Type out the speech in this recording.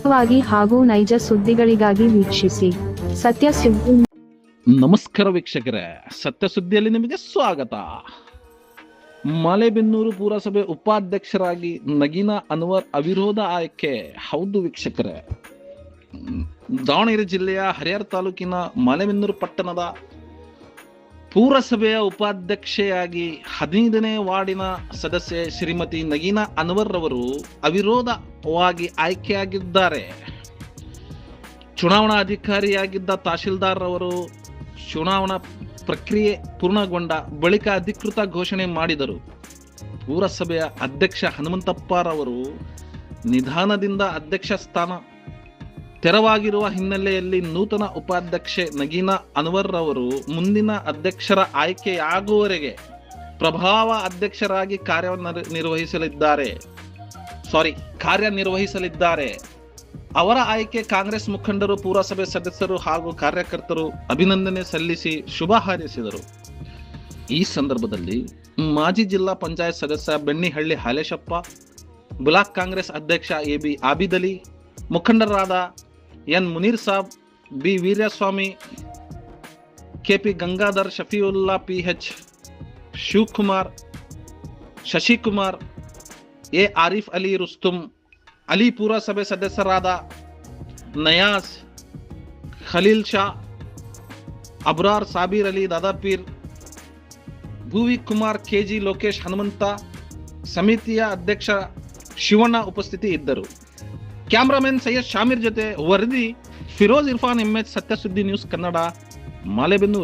ನಿಖರವಾಗಿ ಹಾಗೂ ನೈಜ ಸುದ್ದಿಗಳಿಗಾಗಿ ವೀಕ್ಷಿಸಿ ಸತ್ಯ ಸುದ್ದಿ. ನಮಸ್ಕಾರ ವೀಕ್ಷಕರೇ, ಸತ್ಯ ಸುದ್ದಿಯಲ್ಲಿ ನಿಮಗೆ ಸ್ವಾಗತ. ಮಲೆಬೆನ್ನೂರು ಪುರಸಭೆ ಉಪಾಧ್ಯಕ್ಷರಾಗಿ ನಗೀನಾ ಅನ್ವರ್ ಅವಿರೋಧ ಆಯ್ಕೆ. ಹೌದು ವೀಕ್ಷಕರೇ, ದಾವಣಗೆರೆ ಜಿಲ್ಲೆಯ ಹರಿಹರ ತಾಲೂಕಿನ ಮಲೆಬೆನ್ನೂರು ಪಟ್ಟಣದ ಪುರಸಭೆಯ ಉಪಾಧ್ಯಕ್ಷೆಯಾಗಿ 15ನೇ ವಾರ್ಡಿನ ಸದಸ್ಯೆ ಶ್ರೀಮತಿ ನಗೀನಾ ಅನ್ವರ್ ರವರು ಅವಿರೋಧವಾಗಿ ಆಯ್ಕೆಯಾಗಿದ್ದಾರೆ. ಚುನಾವಣಾ ಅಧಿಕಾರಿಯಾಗಿದ್ದ ತಹಶೀಲ್ದಾರ್ ರವರು ಚುನಾವಣಾ ಪ್ರಕ್ರಿಯೆ ಪೂರ್ಣಗೊಂಡ ಬಳಿಕ ಅಧಿಕೃತ ಘೋಷಣೆ ಮಾಡಿದರು. ಪುರಸಭೆಯ ಅಧ್ಯಕ್ಷ ಹನುಮಂತಪ್ಪರವರು ನಿಧನದಿಂದ ಅಧ್ಯಕ್ಷ ಸ್ಥಾನ ತೆರವಾಗಿರುವ ಹಿನ್ನೆಲೆಯಲ್ಲಿ ನೂತನ ಉಪಾಧ್ಯಕ್ಷೆ ನಗೀನಾ ಅನ್ವರ್ ರವರು ಮುಂದಿನ ಅಧ್ಯಕ್ಷರ ಆಯ್ಕೆಯಾಗುವವರೆಗೆ ಪ್ರಭಾವ ಅಧ್ಯಕ್ಷರಾಗಿ ಕಾರ್ಯನಿರ್ವಹಿಸಲಿದ್ದಾರೆ. ಅವರ ಆಯ್ಕೆ ಕಾಂಗ್ರೆಸ್ ಮುಖಂಡರು, ಪುರಸಭೆ ಸದಸ್ಯರು ಹಾಗೂ ಕಾರ್ಯಕರ್ತರು ಅಭಿನಂದನೆ ಸಲ್ಲಿಸಿ ಶುಭ ಹಾರೈಸಿದರು. ಈ ಸಂದರ್ಭದಲ್ಲಿ ಮಾಜಿ ಜಿಲ್ಲಾ ಪಂಚಾಯತ್ ಸದಸ್ಯ ಬೆಣ್ಣಿಹಳ್ಳಿ ಹಾಲೇಶಪ್ಪ, ಬ್ಲಾಕ್ ಕಾಂಗ್ರೆಸ್ ಅಧ್ಯಕ್ಷ ಎಬಿ ಆಬಿದಲಿ, ಮುಖಂಡರಾದ N Munir Sab, B Veeraswamy, KP Gangadhar, Shafiulla, PH Shivakumar, Shashikumar, A Arif Ali, Rustum Ali, ಪುರಸಭೆ ಸದಸ್ಯರಾದ ನಯಾಜ್, ಖಲೀಲ್ ಶಾ, ಅಬ್ರಾರ್, ಸಾಬೀರ್ ಅಲಿ, ದಾದಾಪೀರ್, ಭುವಿ ಕುಮಾರ್, ಕೆಜಿ ಲೋಕೇಶ್, ಹನುಮಂತ, ಸಮಿತಿಯ ಅಧ್ಯಕ್ಷ ಶಿವಣ್ಣ ಉಪಸ್ಥಿತಿ ಇದ್ದರು. ಕ್ಯಾಮ್ರಾಮನ್ ಸೈಯದ್ ಶಾಮೀರ್ ಜೊತೆ ವರದಿ ಫಿರೋಜ್ ಇರ್ಫಾನ್, ಎಂಎಚ್, ಸತ್ಯ ಸುದ್ದಿ ನ್ಯೂಸ್ ಕನ್ನಡ, ಮಲೆಬೆನ್ನೂರು.